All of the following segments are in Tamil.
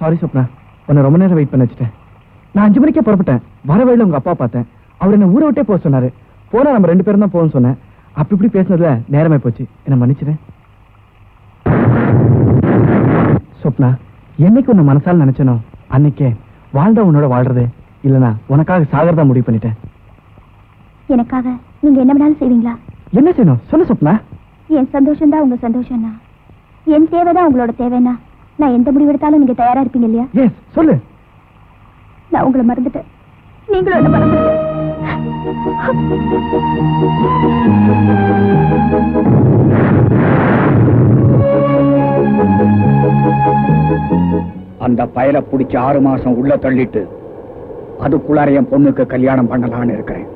சாரி சொப்னா, உன்னை ரொம்ப நேரம் வெயிட் பண்ண வச்சுட்டேன். நான் 5 மணிக்கே புறப்பட்டேன். வர வழியில உங்க அப்பா பார்த்தேன். அவர் என்ன ஊரை விட்டே போக சொன்னாரு. போனா நம்ம 2 பேரும் தான் போகணும்னு சொன்னேன். அப்படி இப்படி பேசினதுல நேரமே போச்சு. என்ன மன்னிச்சிடு. சொப்னா, என்னைக்கு உன்னை மனசால நினைச்சனோ அன்னைக்கே வாழ்ந்தா உன்னோட வாழ்றது, இல்லனா உனக்காக சாகறதா முடிவு பண்ணிட்டேன். எனக்காக நீங்க என்ன வேணாலும் செய்வீங்களா? என்ன செய்யணும் சொல்லு சொப்னா. என் சந்தோஷம் தான் உங்க சந்தோஷம்னா, என் தேவைதான் உங்களோட தேவைன்னா, நான் எந்த முடிவு எடுத்தாலும் நீங்க தயாரா இருப்பீங்க இல்லையா? எஸ், சொல்லு. நான் உங்களை மறந்துட்டேன், நீங்களும் என்ன மறந்துட்டேன். அந்த பயலை பிடிச்சி 6 மாசம் உள்ள தள்ளிட்டு அதுக்குள்ளார என் பொண்ணுக்கு கல்யாணம் பண்ணலான்னு இருக்கிறேன்.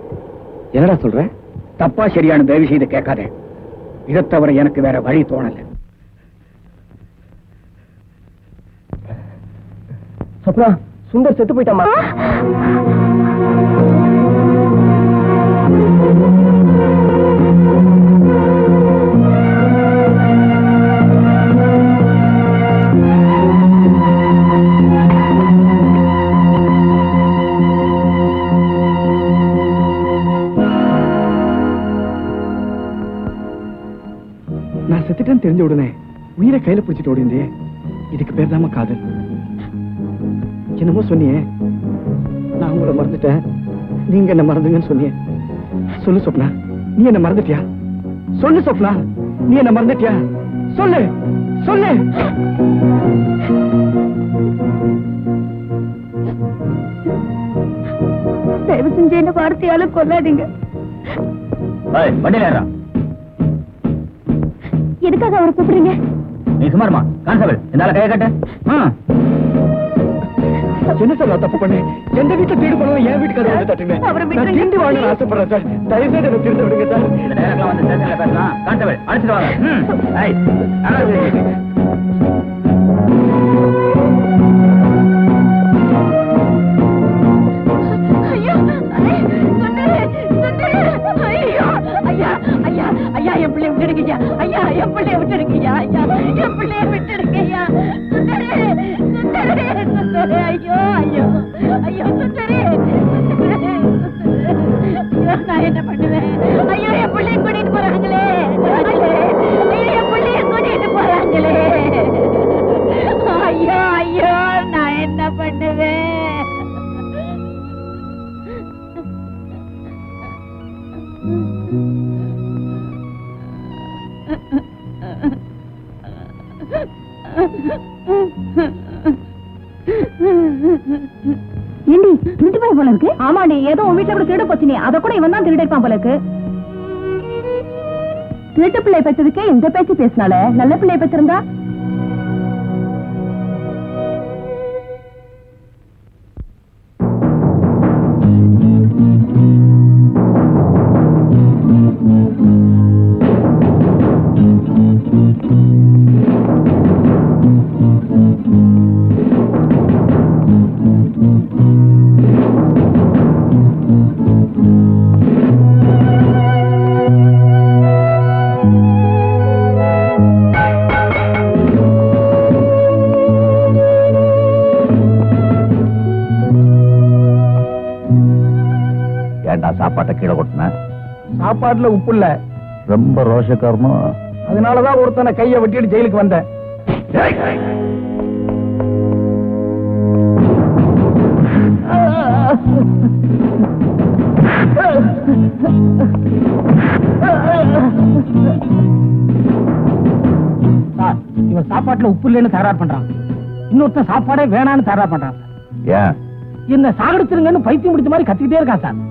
என்னடா சொல்ற? தப்பா சரியான தயவு செய்து கேட்காதே. இதை தவிர எனக்கு வேற வழி தோணல. சொப்னா, சுந்தர் செத்து போயிட்டாமா? நான் செத்துட்டேன்னு தெரிஞ்ச உடனே உயிரை கையில பிடிச்சிட்டு ஓடிந்தே. இதுக்கு பேர் தாம காதல். என்னமோ சொன்னியே, நான் உங்களை மறந்துட்டேன், நீங்க என்ன மறந்துங்கன்னு சொன்னியே. சொல்லு சொப்னா, நீ என்ன மறந்துட்டியா? சொல்லு சொப்னா, நீ என்ன மறந்துட்டியா? சொல்லு சொல்லு. தயவு செஞ்சு என்ன வார்த்தையால கொல்லாதீங்க. எதுக்காக அவரை கூப்பிடுறீங்க? நீ சுமார்மா கான்ஸ்டபிள், என்னால கையை கட்ட. என்ன சார் நான் தப்பு பண்ணேன்? எந்த வீட்டுல திருடு பண்ணலாம் என் வீட்டுக்கு வந்து தட்டுங்க. நான் திரும்பி வாழ ஆசைப்படுறேன் சார். தயவு செய்து என்ன திருந்த விடுங்க சார். இந்த நேரத்துல வந்து ஸ்டேஷன்ல பேசலாம். கான்ஸ்டபிள் அழைச்சிட்டு வாங்க. என் பிள்ளைய விட்டுடுங்கய்யா. ஐயா, என் பிள்ளைய விட்டுடுங்கய்யா. ஐயா, என் பிள்ளைய விட்டுடுங்கய்யா. சுந்தரே, ஐயோ ஐயோ ஐயோ சுந்தரே, நான் என்ன பண்ணுவேன்? ஐயோ, என் பிள்ளைய கூட்டிட்டு போறாங்களே. ஐயோ, என் பிள்ளைய கூட்டிட்டு போறாங்களே. ஐயோ ஐயோ, நான் என்ன பண்ணுவேன்? திருட்டு போய் போல இருக்கு. ஆமாடி, ஏதோ உன் வீட்டுல கூட திருட போச்சு. நீ அதை கூட இவன் தான் திருடிப்பான் போல இருக்கு. திருட்டு பிள்ளை பெற்றதுக்கே இந்த பேச்சு பேசினால, நல்ல பிள்ளை பெற்றிருந்தா சாப்பாட்டை கீழே கொட்டின. சாப்பாட்டுல உப்பு இல்ல. ரொம்ப ரோஷக்காரனும். அதனாலதான் ஒருத்தனை கையை வெட்டிட்டு ஜெயிலுக்கு வந்தேன். இவன் சாப்பாட்டுல உப்பு இல்லைன்னு தகராறு பண்றான். இன்னொருத்தன் சாப்பாடே வேணான்னு தகராறு பண்றான். ஏன் என்ன சாகடிச்சிருங்கன்னு பைத்தியம் முடிச்ச மாதிரி கத்திக்கிட்டே இருக்கான் சார்.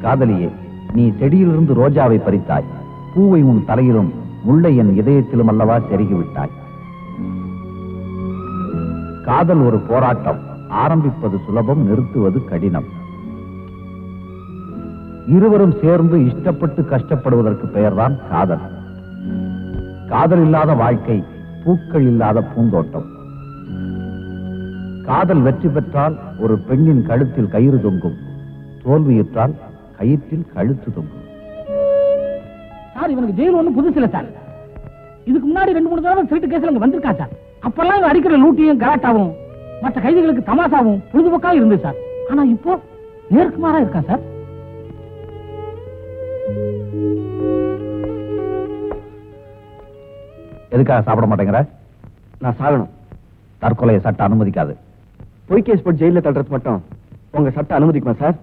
காதலியே, நீ செடியிலிருந்து ரோஜாவை பறித்தாய், பூவை உன் தலையிலும் முல்லை என் இதயத்திலும் அல்லவா செருகிவிட்டாய். காதல் ஒரு போராட்டம், ஆரம்பிப்பது சுலபம், நிறுத்துவது கடினம். இருவரும் சேர்ந்து இஷ்டப்பட்டு கஷ்டப்படுவதற்கு பெயர்தான் காதல். காதல் இல்லாத வாழ்க்கை பூக்கள் இல்லாத பூந்தோட்டம். காதல் வெற்றி பெற்றால் ஒரு பெண்ணின் கழுத்தில் கயிறு தொங்கும், தோல்வியுற்றால் கயிற்றில் கழுத்து தொங்கும். சார், இவனுக்கு ஜெயில் ஒண்ணு புதுசு இல்ல சார். இதுக்கு முன்னாடி 2-3 தடவை திருட்டு கேஸ்ல இங்க வந்திருக்கா சார். அப்பெல்லாம் இவன் அடிக்கிற லூட்டியும் கலாட்டாவும் மற்ற கைதிகளுக்கு தமாசாவும் பொழுதுபோக்கா இருந்தது சார். ஆனா இப்போ நேருக்கு மாறா இருக்கா சார். எதுக்காக சாப்பிட மாட்டேங்கிற? நான் சாகணும். தற்கொலையை சட்டம் அனுமதிக்காது. பொய் கேஸ் போட்டு ஜெயில தள்ளுறது மட்டும் உங்க சட்டம் அனுமதிக்குமா சார்?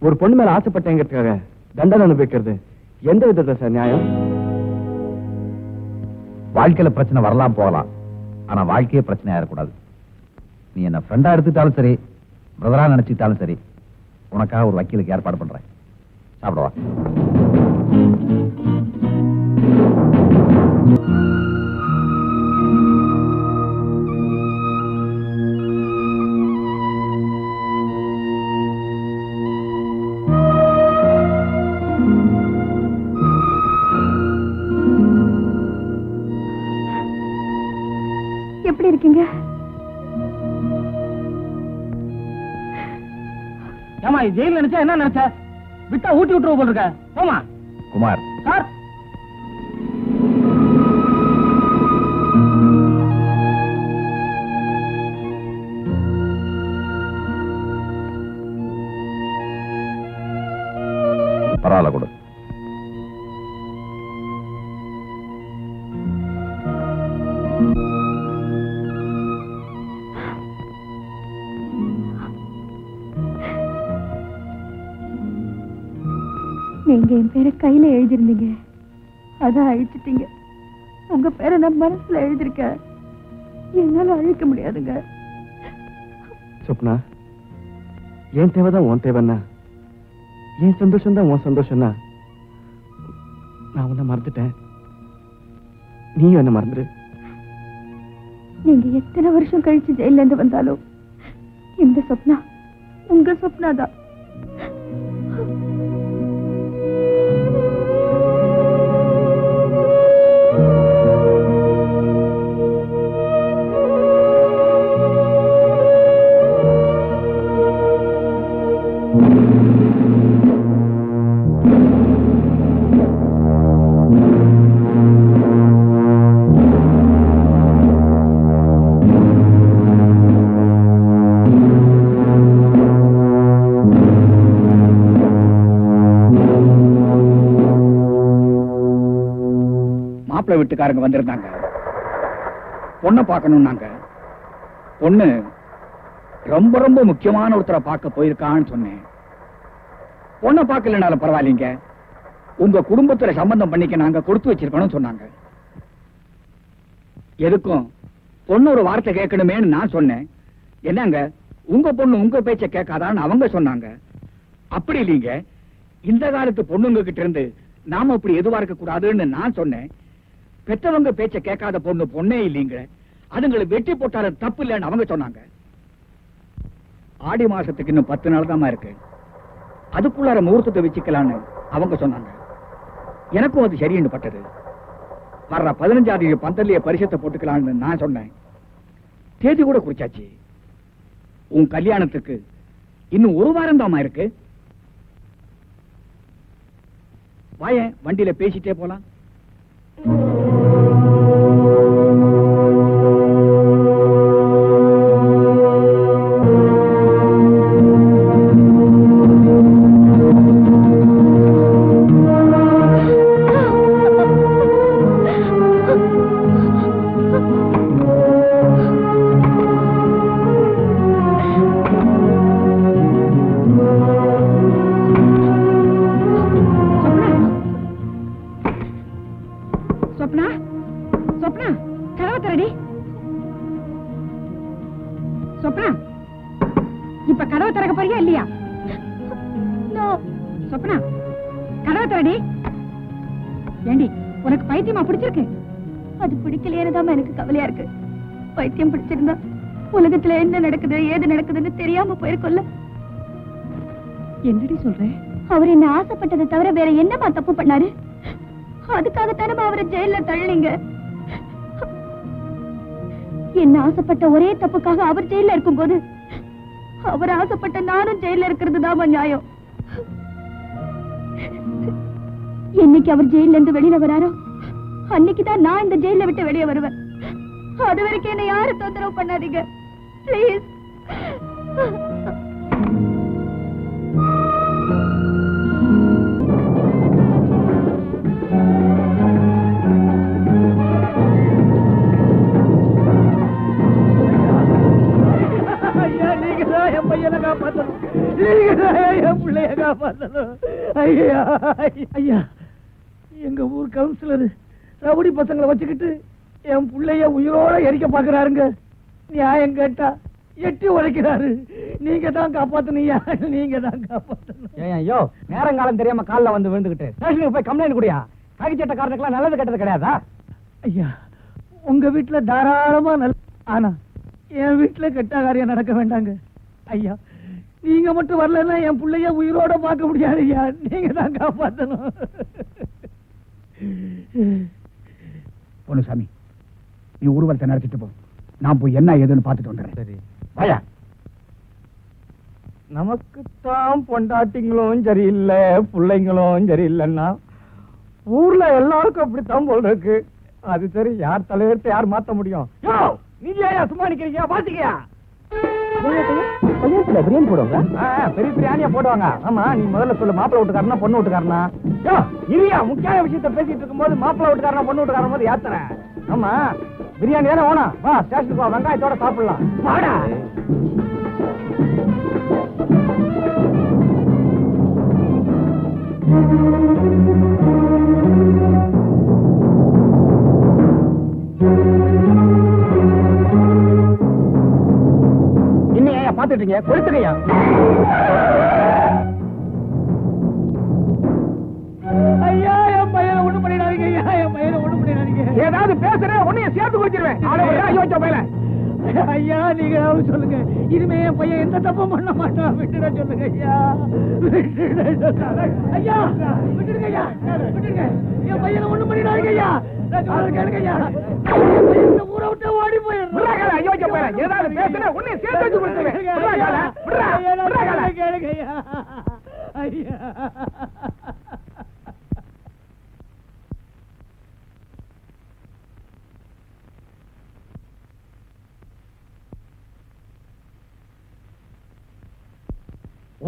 ஒரு பொண்ணு மேல ஆசைப்பட்டேங்கிறதுக்காக தண்டனை அனுபவிக்கிறது எந்த விதத்துல சார் நியாயம்? வாழ்க்கையில பிரச்சனை வரலாம் போகலாம், ஆனா வாழ்க்கையே பிரச்சனையா இருக்கக்கூடாது. நீ என்ன ஃப்ரெண்டா எடுத்துட்டாலும் சரி, பிரதரா நினைச்சுட்டாலும் சரி, உனக்காக ஒரு வக்கீலுக்கு ஏற்பாடு பண்றேன். சாப்பிடவா? எப்படி இருக்கீங்க? ஏமா ஜெயில நினைச்சா என்ன நினைச்ச? விட்டா ஊட்டி விட்டுருவோம் போல இருக்க. போமா குமார். சார், பரவாயில்ல கொடு. நீங்க என் பேரை கையில எழுதிருந்தீங்க, அதான் அழிச்சிட்டீங்க. உங்க பேரை நான் மனசுல எழுதிருக்கேன், என்னால அழிக்க முடியாதுங்க. சொப்னா, என் தேவைதான் உன் தேவைன்னா, என் சந்தோஷம் தான் உன் சந்தோஷம்னா, நான் உன்னை மறந்துட்டேன், நீயும் என்ன மறந்துடு. நீங்க எத்தனை வருஷம் கழிச்சு ஜெயில இருந்து வந்தாலும் இந்த சொப்னா உங்க சொப்னா தான். மாப்பிள்ளை வீட்டுக்காரங்க வந்திருந்தாங்க, பொண்ணை பார்க்கணும்னாங்க. பொண்ணு ரொம்ப ரொம்ப முக்கியமான ஒருத்தரை பார்க்க போயிருக்கான்னு சொன்னேன். பொண்ணை பார்க்கலனாலும் பரவாயில்லைங்க, உங்க குடும்பத்துல சம்பந்தம் பண்ணிக்க நாங்க கொடுத்து வச்சிருக்கணும் சொன்னாங்க. எதுக்கும் பொண்ணு ஒரு வார்த்தை கேட்கணுமேன்னு நான் சொன்னேன். என்னங்க, உங்க பொண்ணு உங்க பேச்ச கேட்காதான்னு அவங்க சொன்னாங்க. அப்படி இல்லைங்க, இந்த காலத்து பொண்ணுங்க கிட்ட இருந்து நாம அப்படி எதுவா இருக்க கூடாதுன்னு நான் சொன்னேன். பெற்றவங்க பேச்ச கேட்காத பொண்ணு பொண்ணே இல்லைங்க, அதுங்களை வெட்டி போட்டாலும் தப்பு இல்லைன்னு அவங்க சொன்னாங்க. ஆடி மாசத்துக்கு இன்னும் 10 நாள் தான் இருக்கு, அதுக்குள்ளார முகூர்த்தத்தை வச்சுக்கலான்னு அவங்க சொன்னாங்க. எனக்கும் அது சரின்னு பட்டது. வர்ற 15ஆம் தேதி பந்தல்லையே பரிசத்தை போட்டுக்கலான்னு நான் சொன்னேன். தேதி கூட குறிச்சாச்சு. உன் கல்யாணத்துக்கு இன்னும் 1 வாரம் தாமா இருக்கு. வாயேன், வண்டியில பேசிட்டே போலாம். சொப்னா, சொப்னா, கதவை திறடி. சொப்னா, இப்ப கதவை திறக்க போறியா இல்லையா? சொப்பனா கதவை திறடி. ஏண்டி உனக்கு பைத்தியமா பிடிச்சிருக்கு? அது பிடிக்கலையேதான் எனக்கு கவலையா இருக்கு. பைத்தியம் பிடிச்சிருந்தா உலகத்துல என்ன நடக்குது ஏது நடக்குதுன்னு தெரியாம போயிருக்கோல்ல. என்னடி சொல்றேன்? அவர் என்ன ஆசைப்பட்டதை தவிர வேற என்னமா தப்பு பண்ணாரு? அதுக்காகத்தானே அவரை ஜெயில தள்ளிங்க. என்ன ஆசைப்பட்ட ஒரே தப்புக்காக அவர் ஜெயில இருக்கும் போது அவர் ஆசைப்பட்ட நானும் ஜெயில இருக்கிறது தான் நியாயம். என்னைக்கு அவர் ஜெயில இருந்து வெளியில வராரோ அன்னைக்குதான் நான் இந்த ஜெயில விட்டு வெளியே வருவேன். அது வரைக்கும் என்ன யாரும் தொந்தரவு பண்ணாதீங்க ப்ளீஸ். என் பையனை காப்பாற்றணும், என் பிள்ளைய காப்பாற்றணும். ஐயா ஐயா, எங்க ஊர் கவுன்சிலர் ரவுடி பசங்களை வச்சுக்கிட்டு என் பிள்ளைய உயிரோட எரிக்க பாக்குறாருங்க. நியாயம் கேட்டா எட்டி உழைக்கிறாரு. நீங்க தான் காப்பாத்தணும்யா, நீங்க தான் காப்பாத்தணும். ஐயோ, நேரங்காலம் தெரியாம காலில் வந்து விழுந்துகிட்டு ஸ்டேஷனுக்கு போய் கம்ப்ளைண்ட் குடியா. காகிச்சட்டக்காரனுக்குலாம் நல்லது கெட்டது கிடையாதா? ஐயா, உங்க வீட்டுல தாராளமா நல்ல, ஆனா என் வீட்டுல கெட்ட காரியம் நடக்க வேண்டாங்க. ஐயா, நீங்க மட்டும் வரலன்னா என் பிள்ளைய உயிரோட பார்க்க முடியாது. ஐயா, நீங்க தான் காப்பாத்தணும். பொன்னுசாமி, நீ ஊர்வலத்தை நடத்திட்டு போ, நான் போய் என்ன ஏதுன்னு பார்த்துட்டு வந்துடுறேன். சரி வாயா. நமக்குத்தான் பொண்டாட்டிங்களும் சரியில்லை பிள்ளைங்களும் சரியில்லைன்னா ஊர்ல எல்லாருக்கும் அப்படித்தான் போல் இருக்கு. அது சரி, யார் தலையெடுத்து யார் மாத்த முடியும்? நீங்க ஏன் சும்மா நிக்கிறீங்க? பாத்துக்கியா பிரியாணி போடுவாங்க, பெரிய பிரியாணியா போடுவாங்க. ஆமா, நீ முதல்ல சொல்லு, மாப்பிள்ளை வீட்டுக்காரனா பொண்ணு வீட்டுக்காரனா? இல்லையா, முக்கிய விஷயத்த பேசிட்டு இருக்கும் போது மாப்பிள்ளை வீட்டுக்காரனா பொண்ணு வீட்டுக்காரன் போது யாத்திர. ஆமா, பிரியாணி தானே வேணும். வா, ஸ்டேஷனுக்கு வா, வெங்காயத்தோட சாப்பிடலாம். வாடா. இன்னும் பாத்துட்டு இருக்கீங்க? கொளுத்துக்கையா. ஐயா, என் பையனை ஒண்ணு பண்ணிடாதீங்க. ஐயா, என் பையனை ஒண்ணு பண்ணிடாதீங்க. ஏதாவது பேசுறேன், உன்னைய சேர்த்து குடிச்சிருவேன். ஐயா, நீங்க சொல்லுங்க, இனிமே என் பையன் எந்த தப்பும் பண்ண மாட்டான். விட்டுட சொல்லுங்க ஐயா, ஐயா, விட்டுடுங்க ஐயா, விட்டுடுங்க. என் பையனை ஒண்ணு பண்ணிடாதீங்க ஐயா. கேளுங்க ஐயா, ஊரை விட்டு ஓடி போயிடுறேன். ஏதாவது பேசுறேன், உன்னைய சேர்த்து குடிச்சிருவேன். கேளுங்க ஐயா. ஐயா,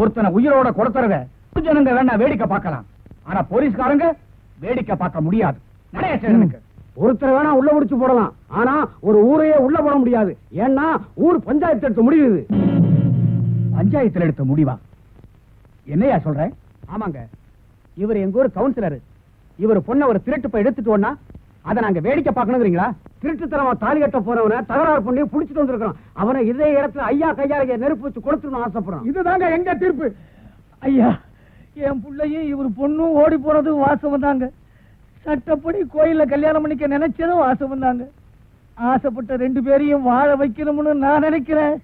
ஒருத்தனை உயிரோட கொடுத்துறத ஜனங்க வேணா வேடிக்கை பார்க்கலாம், ஆனா போலீஸ்காரங்க வேடிக்கை பார்க்க முடியாது. நிறைய ஸ்டேஷனுக்கு ஒருத்தர் வேணா உள்ள முடிச்சு போடலாம், ஆனா ஒரு ஊரையே உள்ள போட முடியாது. ஏன்னா ஊர் பஞ்சாயத்து எடுத்த முடிவு. பஞ்சாயத்துல எடுத்த முடிவா? என்னையா சொல்ற? ஆமாங்க, இவர் எங்க ஊர் கவுன்சிலர். இவர் பொண்ண ஒரு திருட்டு போய் எடுத்துட்டோம்னா அதை நாங்க வேடிக்கை பார்க்கணுங்கிறீங்களா? திருட்டுத்தனமா தாலி கட்ட போறவனை தகராறு பண்ணி புடிச்சிட்டு வந்திருக்கிறோம். அவனை இதே இடத்துல ஐயா கையால நெருப்பு வச்சு கொடுத்துடணும் ஆசைப்படுறோம். இதுதாங்க எங்க தீர்ப்பு. ஐயா, என் பிள்ளையும் இவர் பொண்ணும் ஓடி போறது வாசம் தாங்க. சட்டப்படி கோயில்ல கல்யாணம் பண்ணிக்க நினைச்சதும் வாசம் தாங்க. ஆசைப்பட்ட ரெண்டு பேரையும் வாழ வைக்கணும்னு நான் நினைக்கிறேன்.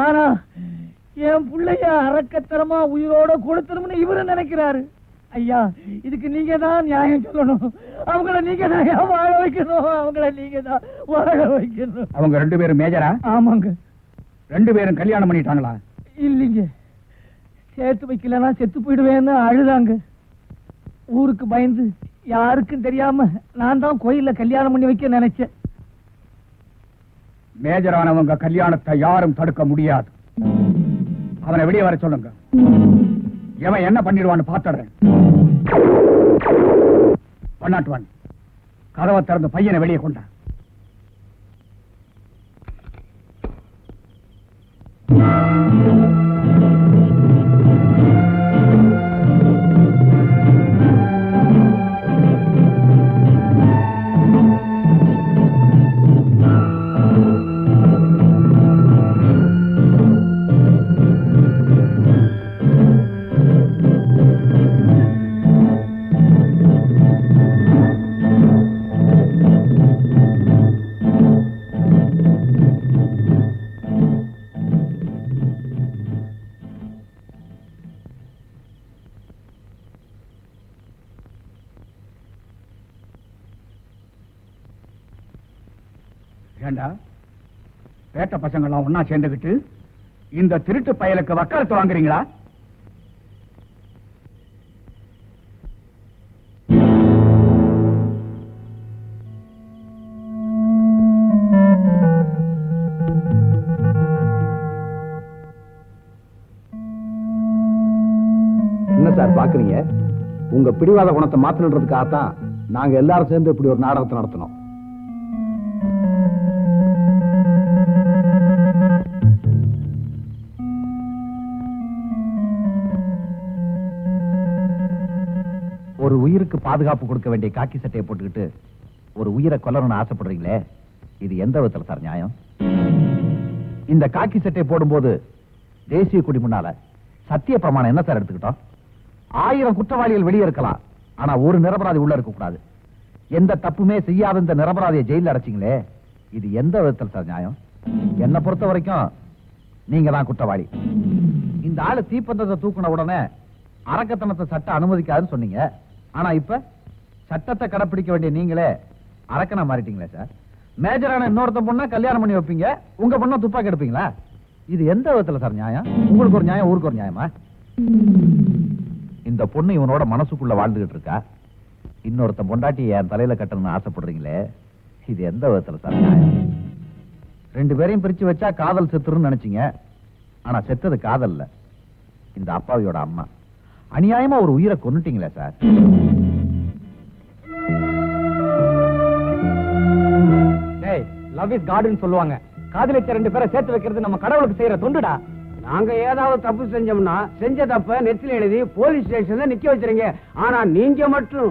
ஆனா என் பிள்ளைய அரக்கத்தனமா உயிரோட கொடுத்தணும்னு இவரு நினைக்கிறாரு. ஐயா, இதுக்கு நீங்க தான் நியாயம் சொல்லணும். அவங்கள நீங்க தான் வாழ வைக்கணும். அவங்கள நீங்க தான் வாழ வைக்கணும். அவங்க ரெண்டு பேரும் மேஜரா? ஆமாங்க. ரெண்டு பேரும் கல்யாணம் பண்ணிட்டாங்களா? இல்லைங்க, சேர்த்து வைக்கலன்னா செத்து போயிடுவேன்னு அழுதாங்க. ஊருக்கு பயந்து யாருக்கும் தெரியாம நான் தான் கோயில்ல கல்யாணம் பண்ணி வைக்க நினைச்சேன். மேஜரானவங்க கல்யாணத்தை யாரும் தடுக்க முடியாது. அவனை வெளியே வர சொல்லுங்க. எவன் என்ன பண்ணிடுவான்னு பாத்துறேன். பண்ணாட்டுவான். கதவை திறந்து பையனை வெளியே கொண்ட. ஏண்டா பேட்ட பசங்கள்லாம் ஒன்னா சேர்ந்துகிட்டு இந்த திருட்டு பயலுக்கு வக்காலத்து வாங்குறீங்களா? என்ன சார் பாக்குறீங்க? உங்க பிடிவாத குணத்தை மாத்தணுன்றதுக்காகத்தான் நாங்க எல்லாரும் சேர்ந்து இப்படி ஒரு நாடகத்தை நடத்தினோம். ஒரு உயிருக்கு பாதுகாப்பு கொடுக்க வேண்டிய காக்கி சட்டையை போட்டுக்கிட்டு ஒரு உயிரை கொல்லணும்னு ஆசைப்படுறீங்களே, இது எந்த விதத்துல சார் நியாயம்? இந்த காக்கி சட்டையை போடும்போது தேசிய கொடி முன்னால சத்திய பிரமாணம் என்ன சார் எடுத்துக்கிட்டோம்? 1000 குற்றவாளிகள் வெளியே இருக்கலாம், ஆனா ஒரு நிரபராதி உள்ள இருக்க கூடாது. எந்த தப்புமே செய்யாத இந்த நிரபராதியை ஜெயில அடைச்சிங்களே, இது எந்த விதத்துல சார் நியாயம்? என்னை பொறுத்த வரைக்கும் நீங்க தான் குற்றவாளி. இந்த ஆளு தீப்பந்தத்தை தூக்குன உடனே அரக்கத்தனத்தை சட்டம் அனுமதிக்காதுன்னு சொன்னீங்க. ஆனா இப்ப சட்டத்தை கடைப்பிடிக்க வேண்டிய நீங்களே அரக்கனா மாறிட்டீங்களே சார். மேஜரான இன்னொருத்த பொண்ணா கல்யாணம் பண்ணி வைப்பீங்க, உங்க பொண்ணா துப்பாக்கி எடுப்பீங்களா? இது எந்த விதத்துல சார் நியாயம்? உங்களுக்கு ஒரு நியாயம், ஊருக்கு ஒரு நியாயமா? இந்த பொண்ணு இவனோட மனசுக்குள்ள வாழ்ந்துகிட்டு இருக்கா, இன்னொருத்த பொண்டாட்டி என் தலையில கட்டணும்னு ஆசைப்படுறீங்களே, இது எந்த விதத்துல சார் நியாயம்? 2 பேரையும் பிரிச்சு வச்சா காதல் செத்துருன்னு நினைச்சீங்க, ஆனா செத்தது காதல் இல்ல, இந்த அப்பாவியோட அம்மா. அநியாயமா ஒரு உயிரை கொன்னுட்டீங்களே சார். லவ் இஸ் காட்னு சொல்லுவாங்க. காதலிச்ச 2 பேரை சேர்த்து வைக்கிறது நம்ம கடவுளுக்கு செய்யற தொண்டுடா. நாங்க ஏதாவது தப்பு செஞ்சோம்னா செஞ்ச தப்ப நெத்தில எழுதி போலீஸ் ஸ்டேஷன்ல நிக்க வச்சிருங்க. ஆனா நீங்க மட்டும்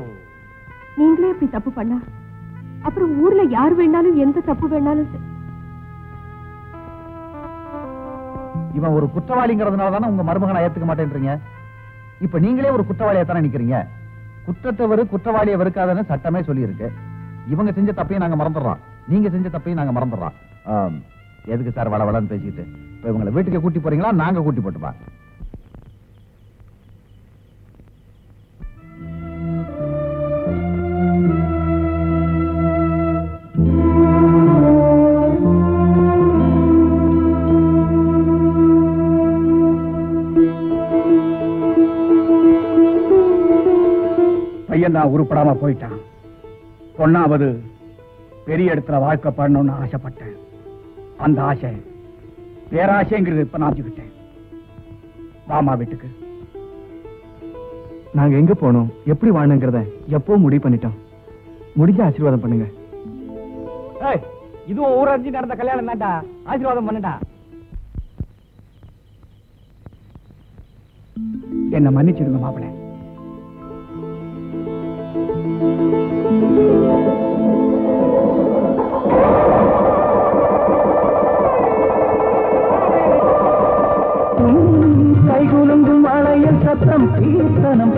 நீங்களே இப்படி தப்பு பண்ணா அப்புறம் ஊர்ல யார் வேணாலும் எந்த தப்பு வேணாலும் இவன் ஒரு குற்றவாளிங்கிறதுனால தானே உங்க மருமகனை ஏத்துக்க மாட்டேன்றீங்க. இப்ப நீங்களே ஒரு குற்றவாளியா தானே நிக்கிறீங்க. குற்றத்தை குற்றவாளியை வெறுக்காதன்னு சட்டமே சொல்லி இருக்கு. இவங்க செஞ்ச தப்பையும் நாங்க மறந்துடுறோம், நீங்க செஞ்ச தப்பையும் நாங்க மறந்துடுறோம். எதுக்கு சார் வளவளன்னு பேசிட்டு? இப்ப இவங்களை வீட்டுக்கு கூட்டி போறீங்களா, நாங்க கூட்டி போட்டுப்பா? பையன் தான் உருப்படாம போயிட்டான். பொண்ணாவது பெரிய இடத்துல வாழ்க்கை பண்ணணும்னு ஆசைப்பட்டேன். அந்த ஆசை பேராசைங்கிறது இப்ப நாச்சுக்கிட்டேன். வாமா வீட்டுக்கு. நாங்க எங்க போனோம், எப்படி வாழணுங்கிறத எப்போ முடிவு பண்ணிட்டோம். முடிஞ்ச ஆசீர்வாதம் பண்ணுங்க. இதுவும் ஊரறிஞ்சு நடந்த கல்யாணம் தான்டா, ஆசீர்வாதம் பண்ணுடா. என்ன மன்னிச்சிடுங்க மாப்பிள்ளை. கைகுலுங்கும் மழையில் சத்தம் கீர்த்தனம்